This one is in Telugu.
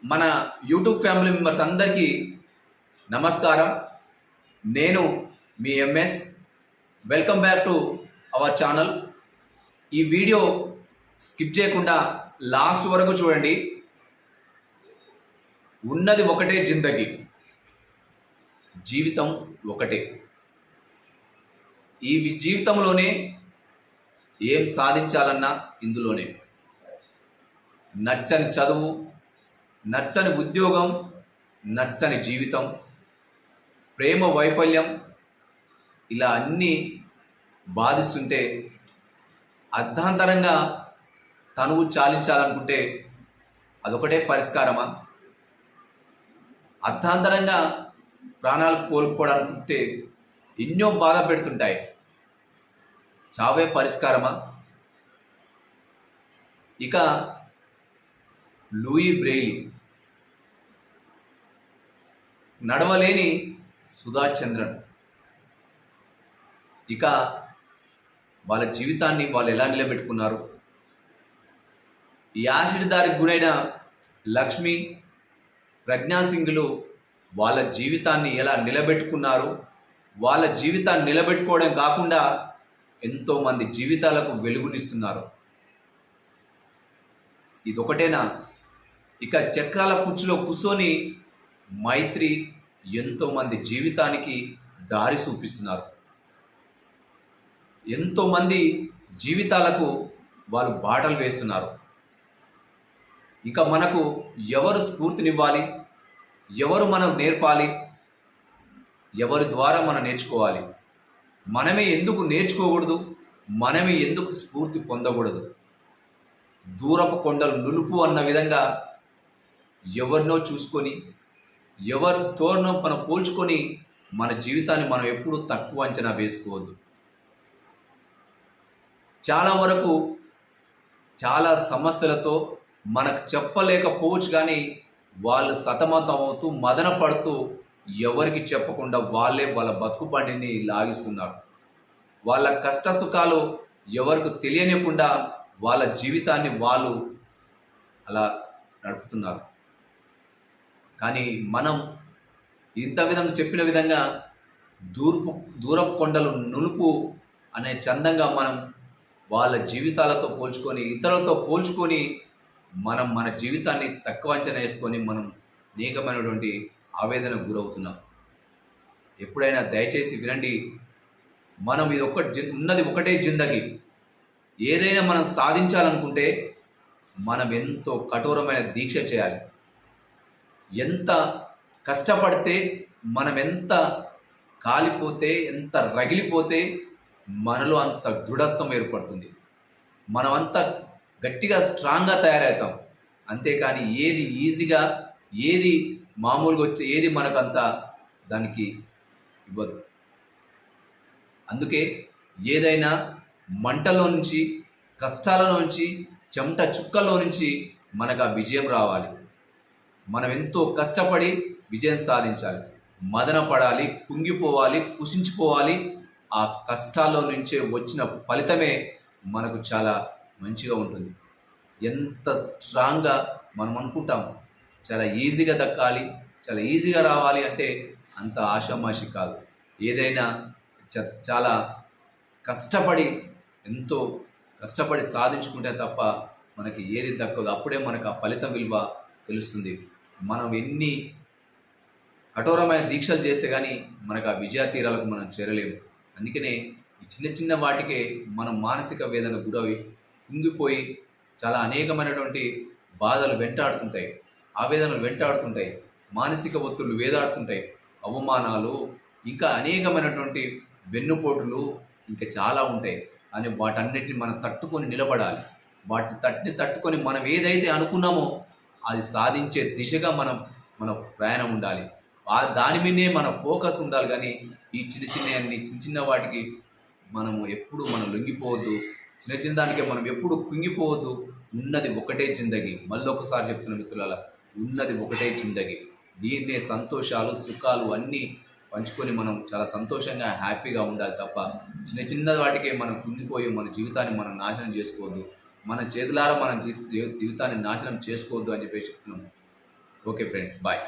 మన యూట్యూబ్ ఫ్యామిలీ మెంబర్స్ అందరికీ నమస్కారం. నేను మీ MS. Welcome back to our channel. ఈ వీడియో స్కిప్ చేయకుండా లాస్ట్ వరకు చూడండి. ఉన్నది ఒకటే జిందగీ, జీవితం ఒకటే. ఈ జీవితంలోనే ఏం సాధించాలన్నా ఇందులోనే. నచ్చని చదువు, నచ్చని ఉద్యోగం, నచ్చని జీవితం, ప్రేమ వైఫల్యం, ఇలా అన్నీ బాధిస్తుంటే అర్ధాంతరంగా తనువు చాలించాలనుకుంటే అదొకటే పరిష్కారమా? అర్ధాంతరంగా ప్రాణాలు కోల్పోవడానుకుంటే ఎన్నో బాధ పెడుతుంటాయి. చావే పరిష్కారమా? ఇక లూయి బ్రెయిలీ, నడవలేని సుధాచంద్రన్, ఇక వాళ్ళ జీవితాన్ని వాళ్ళు ఎలా నిలబెట్టుకున్నారు? ఈ యాసిడ్ దారికి గురైన లక్ష్మి, ప్రజ్ఞాసింగ్లు వాళ్ళ జీవితాన్ని ఎలా నిలబెట్టుకున్నారు? వాళ్ళ జీవితాన్ని నిలబెట్టుకోవడం కాకుండా ఎంతోమంది జీవితాలకు వెలుగునిస్తున్నారు. ఇదొకటేనా? ఇక చక్రాల కుర్చీలో కూర్చొని మైత్రి ఎంతోమంది జీవితానికి దారి చూపిస్తున్నారు. ఎంతోమంది జీవితాలకు వాళ్ళు బాటలు వేస్తున్నారు. ఇక మనకు ఎవరు స్ఫూర్తినివ్వాలి? ఎవరు మనకు నేర్పాలి? ఎవరి ద్వారా మనం నేర్చుకోవాలి? మనమే ఎందుకు నేర్చుకోకూడదు? మనమే ఎందుకు స్ఫూర్తి పొందకూడదు? దూరపు కొండలు నులుపు అన్న విధంగా ఎవరినో చూసుకొని, ఎవరితోనో మనం పోల్చుకొని మన జీవితాన్ని మనం ఎప్పుడూ తక్కువ అంచనా వేసుకోవద్దు. చాలా వరకు చాలా సమస్యలతో మనకు చెప్పలేకపోవచ్చు, కానీ వాళ్ళు సతమతం అవుతూ మదన పడుతూ ఎవరికి చెప్పకుండా వాళ్ళే వాళ్ళ బతుకు బండిని లాగిస్తున్నారు. వాళ్ళ కష్ట సుఖాలు ఎవరికి తెలియనివ్వకుండా వాళ్ళ జీవితాన్ని వాళ్ళు అలా నడుపుతున్నారు. కానీ మనం ఇంత విధంగా చెప్పిన విధంగా దూరపు కొండలు నులుపు అనే చందంగా మనం వాళ్ళ జీవితాలతో పోల్చుకొని, ఇతరులతో పోల్చుకొని మనం మన జీవితాన్ని తక్కువ అంచనా వేసుకొని మనం అనేకమైనటువంటి ఆవేదనకు గురవుతున్నాం. ఎప్పుడైనా దయచేసి వినండి, మనం ఉన్నది ఒకటే జిందగీ. ఏదైనా మనం సాధించాలనుకుంటే మనం ఎంతో కఠోరమైన దీక్ష చేయాలి. ఎంత కష్టపడితే, మనం ఎంత కాలిపోతే, ఎంత రగిలిపోతే మనలో అంత దృఢత్వం ఏర్పడుతుంది. మనం అంత గట్టిగా స్ట్రాంగ్గా తయారవుతాం. అంతేకాని ఏది ఈజీగా, ఏది మామూలుగా వచ్చే, ఏది మనకంత దానికి ఇవ్వదు. అందుకే ఏదైనా మంటలో నుంచి, కష్టాలలో నుంచి, చెమట చుక్కల్లో నుంచి మనకు ఆ విజయం రావాలి. మనం ఎంతో కష్టపడి విజయం సాధించాలి. మదన పడాలి, కుంగిపోవాలి, కుసించిపోవాలి. ఆ కష్టాల్లో నుంచే వచ్చిన ఫలితమే మనకు చాలా మంచిగా ఉంటుంది. ఎంత స్ట్రాంగ్గా మనం అనుకుంటాం చాలా ఈజీగా దక్కాలి, చాలా ఈజీగా రావాలి అంటే అంత ఆషామాషి కాదు. ఏదైనా చాలా కష్టపడి, ఎంతో కష్టపడి సాధించుకుంటే తప్ప మనకి ఏది దక్కదు. అప్పుడే మనకు ఆ ఫలితం విలువ తెలుస్తుంది. మనం ఎన్ని కఠోరమైన దీక్షలు చేస్తే కానీ మనకు ఆ విజయ తీరాలకు మనం చేరలేము. అందుకనే ఈ చిన్న చిన్న వాటికే మనం మానసిక వేదన గురవి కుంగిపోయి చాలా అనేకమైనటువంటి బాధలు వెంటాడుతుంటాయి, ఆవేదనలు వెంటాడుతుంటాయి, మానసిక ఒత్తిళ్లు వేదాడుతుంటాయి, అవమానాలు, ఇంకా అనేకమైనటువంటి వెన్నుపోటులు ఇంకా చాలా ఉంటాయి. అని వాటన్నిటిని మనం తట్టుకొని నిలబడాలి. వాటిని తట్టుకొని మనం ఏదైతే అనుకున్నామో అది సాధించే దిశగా మన ప్రయాణం ఉండాలి. దాని మీదే మన ఫోకస్ ఉండాలి. కానీ ఈ చిన్న వాటికి మనము ఎప్పుడు లొంగిపోవద్దు. చిన్న దానికే మనం ఎప్పుడు కుంగిపోవద్దు. ఉన్నది ఒకటే జిందగీ. మళ్ళీ ఒకసారి చెప్తున్న మిత్రులారా, ఉన్నది ఒకటే జిందగీ. దీన్నే సంతోషాలు, సుఖాలు అన్నీ పంచుకొని మనం చాలా సంతోషంగా, హ్యాపీగా ఉండాలి తప్ప చిన్న వాటికే మనం కుంగిపోయి మన జీవితాన్ని మనం నాశనం చేసుకోవద్దు. మన చేతులారా మన జీవితాన్ని నాశనం చేసుకోవద్దు అని చెప్పేసి చెప్తున్నాం. Okay friends, bye.